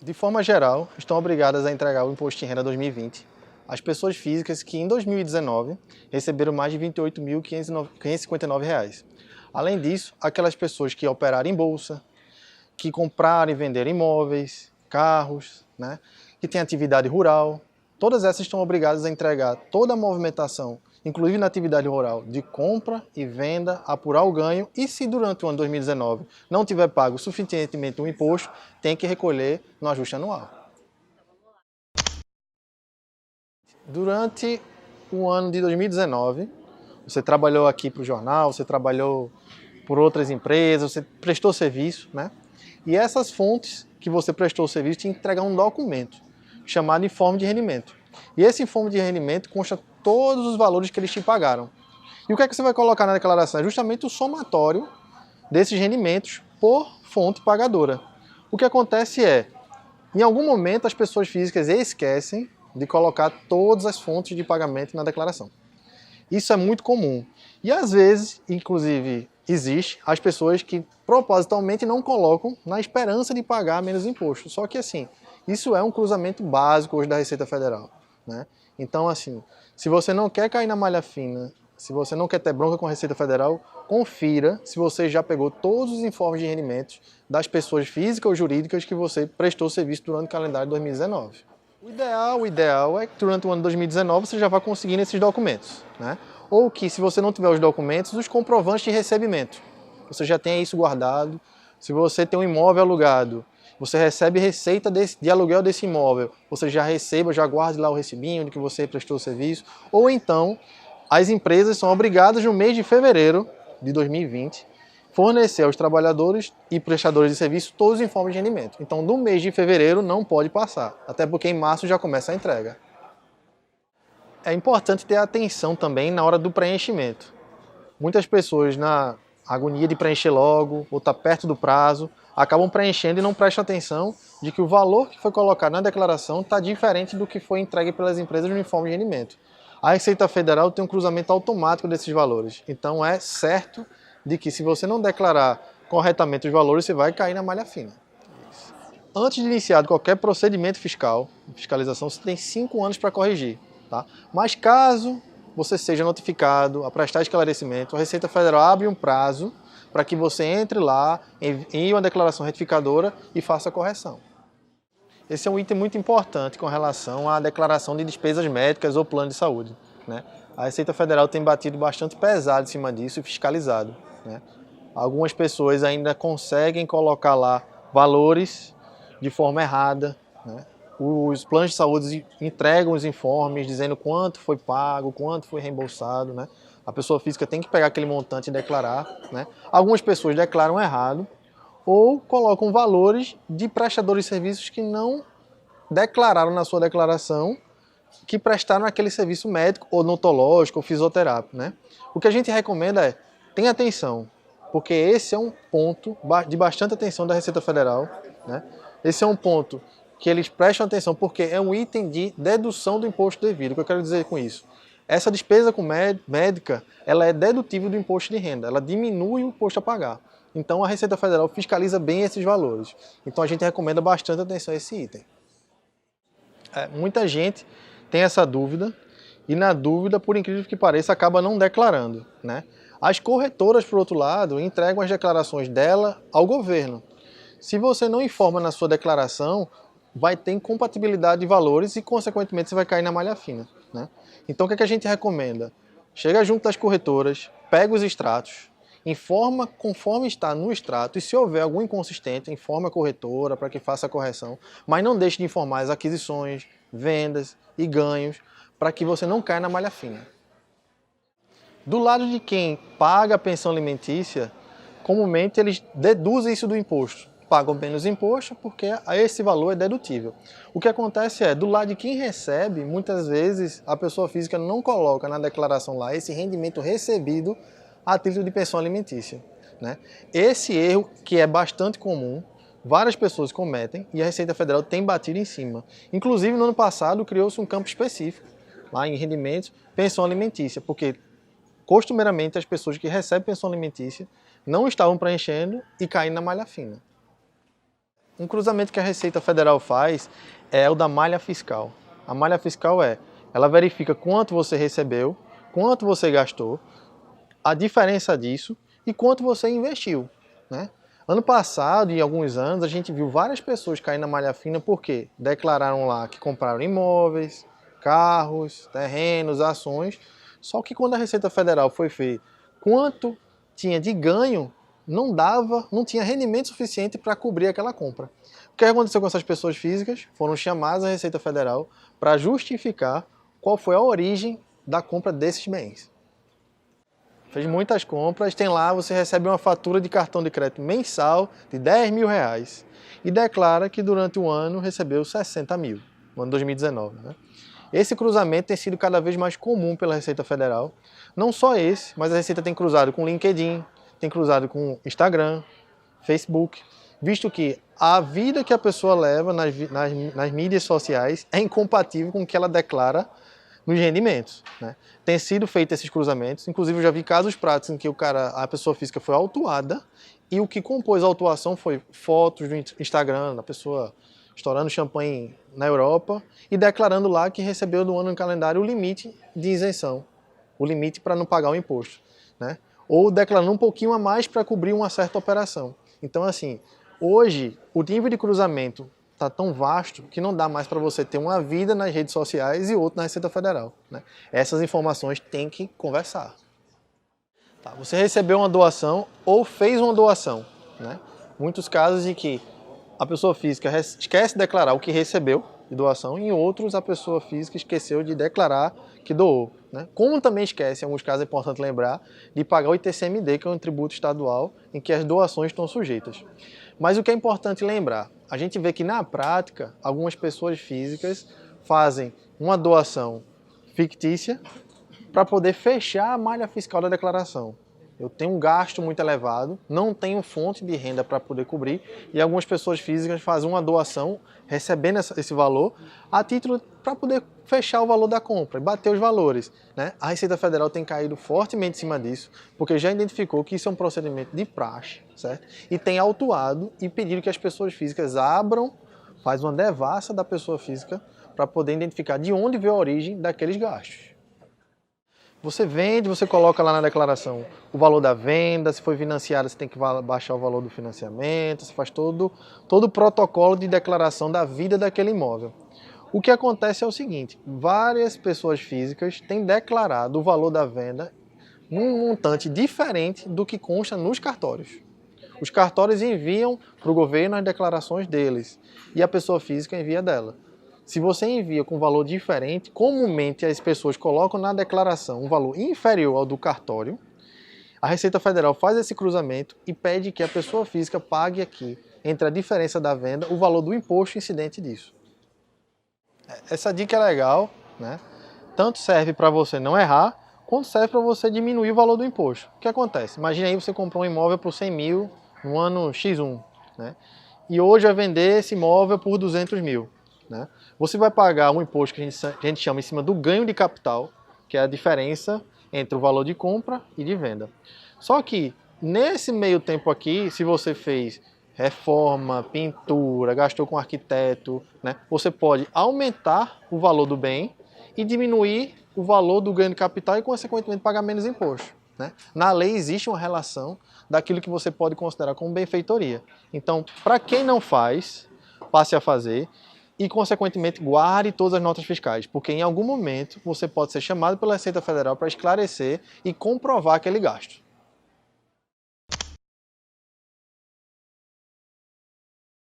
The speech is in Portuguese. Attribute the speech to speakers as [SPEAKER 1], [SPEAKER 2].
[SPEAKER 1] De forma geral, estão obrigadas a entregar o Imposto de Renda 2020 as pessoas físicas que em 2019 receberam mais de R$ 28.559. Além disso, aquelas pessoas que operaram em bolsa, que compraram e venderam imóveis, carros, que têm atividade rural, todas essas estão obrigadas a entregar toda a movimentação, inclusive na atividade rural, de compra e venda, apurar o ganho e se durante o ano 2019 não tiver pago suficientemente o imposto, tem que recolher no ajuste anual. Durante o ano de 2019, você trabalhou aqui para o jornal, você trabalhou por outras empresas, você prestou serviço, E essas fontes que você prestou o serviço te entregam um documento chamado informe de rendimento. E esse informe de rendimento consta todos os valores que eles te pagaram. E o que é que você vai colocar na declaração? É justamente o somatório desses rendimentos por fonte pagadora. O que acontece é, em algum momento as pessoas físicas esquecem de colocar todas as fontes de pagamento na declaração. Isso é muito comum. E às vezes, inclusive, existe as pessoas que propositalmente não colocam na esperança de pagar menos imposto. Só que assim, isso é um cruzamento básico hoje da Receita Federal, Então assim, se você não quer cair na malha fina, se você não quer ter bronca com a Receita Federal, confira se você já pegou todos os informes de rendimentos das pessoas físicas ou jurídicas que você prestou serviço durante o calendário de 2019. O ideal é que durante o ano de 2019 você já vá conseguindo esses documentos, Ou que, se você não tiver os documentos, os comprovantes de recebimento. Você já tenha isso guardado. Se você tem um imóvel alugado, você recebe receita de aluguel desse imóvel, você já receba, já guarde lá o recibinho de que você prestou o serviço. Ou então, as empresas são obrigadas no mês de fevereiro de 2020 fornecer aos trabalhadores e prestadores de serviço todos os informes de rendimento. Então, no mês de fevereiro não pode passar, até porque em março já começa a entrega. É importante ter atenção também na hora do preenchimento. Muitas pessoas, na agonia de preencher logo, ou tá perto do prazo, acabam preenchendo e não prestam atenção de que o valor que foi colocado na declaração está diferente do que foi entregue pelas empresas no informe de rendimento. A Receita Federal tem um cruzamento automático desses valores, então é certo de que se você não declarar corretamente os valores, você vai cair na malha fina. Antes de iniciar qualquer procedimento fiscal, fiscalização, você tem 5 anos para corrigir. Mas caso você seja notificado a prestar esclarecimento, a Receita Federal abre um prazo para que você entre lá, envie uma declaração retificadora e faça a correção. Esse é um item muito importante com relação à declaração de despesas médicas ou plano de saúde. A Receita Federal tem batido bastante pesado em cima disso e fiscalizado. Algumas pessoas ainda conseguem colocar lá valores de forma errada. Os planos de saúde entregam os informes dizendo quanto foi pago, quanto foi reembolsado. A pessoa física tem que pegar aquele montante e declarar. Algumas pessoas declaram errado ou colocam valores de prestadores de serviços que não declararam na sua declaração que prestaram aquele serviço médico, odontológico ou fisioterápico. O que a gente recomenda é, tenha atenção, porque esse é um ponto de bastante atenção da Receita Federal. Esse é um ponto que eles prestam atenção porque é um item de dedução do imposto devido. O que eu quero dizer com isso? Essa despesa com médica, ela é dedutível do imposto de renda, ela diminui o imposto a pagar. Então a Receita Federal fiscaliza bem esses valores. Então a gente recomenda bastante atenção a esse item. Muita gente tem essa dúvida e na dúvida, por incrível que pareça, acaba não declarando. As corretoras, por outro lado, entregam as declarações dela ao governo. Se você não informa na sua declaração, vai ter incompatibilidade de valores e, consequentemente, você vai cair na malha fina. Então, o que a gente recomenda? Chega junto das corretoras, pega os extratos, informa conforme está no extrato e, se houver algum inconsistente, informa a corretora para que faça a correção, mas não deixe de informar as aquisições, vendas e ganhos para que você não caia na malha fina. Do lado de quem paga a pensão alimentícia, comumente eles deduzem isso do imposto. Pagam menos imposto porque esse valor é dedutível. O que acontece é, do lado de quem recebe, muitas vezes a pessoa física não coloca na declaração lá esse rendimento recebido a título de pensão alimentícia. Esse erro, que é bastante comum, várias pessoas cometem e a Receita Federal tem batido em cima. Inclusive, no ano passado, criou-se um campo específico, lá em rendimentos, pensão alimentícia, porque costumeiramente as pessoas que recebem pensão alimentícia não estavam preenchendo e caindo na malha fina. Um cruzamento que a Receita Federal faz é o da malha fiscal. A malha fiscal ela verifica quanto você recebeu, quanto você gastou, a diferença disso e quanto você investiu, né? Ano passado e alguns anos a gente viu várias pessoas cair na malha fina porque declararam lá que compraram imóveis, carros, terrenos, ações, só que quando a Receita Federal foi ver quanto tinha de ganho, não tinha rendimento suficiente para cobrir aquela compra. O que aconteceu com essas pessoas físicas? Foram chamadas à Receita Federal para justificar qual foi a origem da compra desses bens. Fez muitas compras, tem lá, você recebe uma fatura de cartão de crédito mensal de R$10.000 e declara que durante o ano recebeu 60 mil, no ano 2019. Né? Esse cruzamento tem sido cada vez mais comum pela Receita Federal. Não só esse, mas a Receita tem cruzado com LinkedIn, tem cruzado com Instagram, Facebook, visto que a vida que a pessoa leva nas mídias sociais é incompatível com o que ela declara nos rendimentos, né? Tem sido feito esses cruzamentos, inclusive eu já vi casos práticos em que a pessoa física foi autuada e o que compôs a autuação foi fotos do Instagram da pessoa estourando champanhe na Europa e declarando lá que recebeu do ano no calendário o limite de isenção, o limite para não pagar o imposto, né? Ou declarando um pouquinho a mais para cobrir uma certa operação. Então, assim, hoje o nível de cruzamento está tão vasto que não dá mais para você ter uma vida nas redes sociais e outra na Receita Federal, né? Essas informações têm que conversar. Tá, você recebeu uma doação ou fez uma doação, né? Muitos casos em que a pessoa física esquece de declarar o que recebeu de doação e em outros a pessoa física esqueceu de declarar que doou, né? Como também esquece, em alguns casos é importante lembrar, de pagar o ITCMD, que é um tributo estadual em que as doações estão sujeitas. Mas o que é importante lembrar, a gente vê que na prática, algumas pessoas físicas fazem uma doação fictícia para poder fechar a malha fiscal da declaração. Eu tenho um gasto muito elevado, não tenho fonte de renda para poder cobrir e algumas pessoas físicas fazem uma doação recebendo esse valor a título para poder fechar o valor da compra e bater os valores, né? A Receita Federal tem caído fortemente em cima disso porque já identificou que isso é um procedimento de praxe, certo? E tem autuado e pedido que as pessoas físicas faz uma devassa da pessoa física para poder identificar de onde veio a origem daqueles gastos. Você vende, você coloca lá na declaração o valor da venda, se foi financiada você tem que baixar o valor do financiamento, você faz todo o protocolo de declaração da vida daquele imóvel. O que acontece é o seguinte, várias pessoas físicas têm declarado o valor da venda num montante diferente do que consta nos cartórios. Os cartórios enviam para o governo as declarações deles e a pessoa física envia dela. Se você envia com valor diferente, comumente as pessoas colocam na declaração um valor inferior ao do cartório. A Receita Federal faz esse cruzamento e pede que a pessoa física pague aqui, entre a diferença da venda, o valor do imposto incidente disso. Essa dica é legal, né? Tanto serve para você não errar, quanto serve para você diminuir o valor do imposto. O que acontece? Imagina aí você comprou um imóvel por 100 mil no ano X1, né? E hoje vai vender esse imóvel por 200 mil. Né? Você vai pagar um imposto que a gente chama em cima do ganho de capital, que é a diferença entre o valor de compra e de venda. Só que nesse meio tempo aqui, se você fez reforma, pintura, gastou com arquiteto, né? Você pode aumentar o valor do bem e diminuir o valor do ganho de capital e, consequentemente, pagar menos imposto. Né? Na lei existe uma relação daquilo que você pode considerar como benfeitoria. Então, para quem não faz, passe a fazer. E, consequentemente, guarde todas as notas fiscais, porque em algum momento você pode ser chamado pela Receita Federal para esclarecer e comprovar aquele gasto.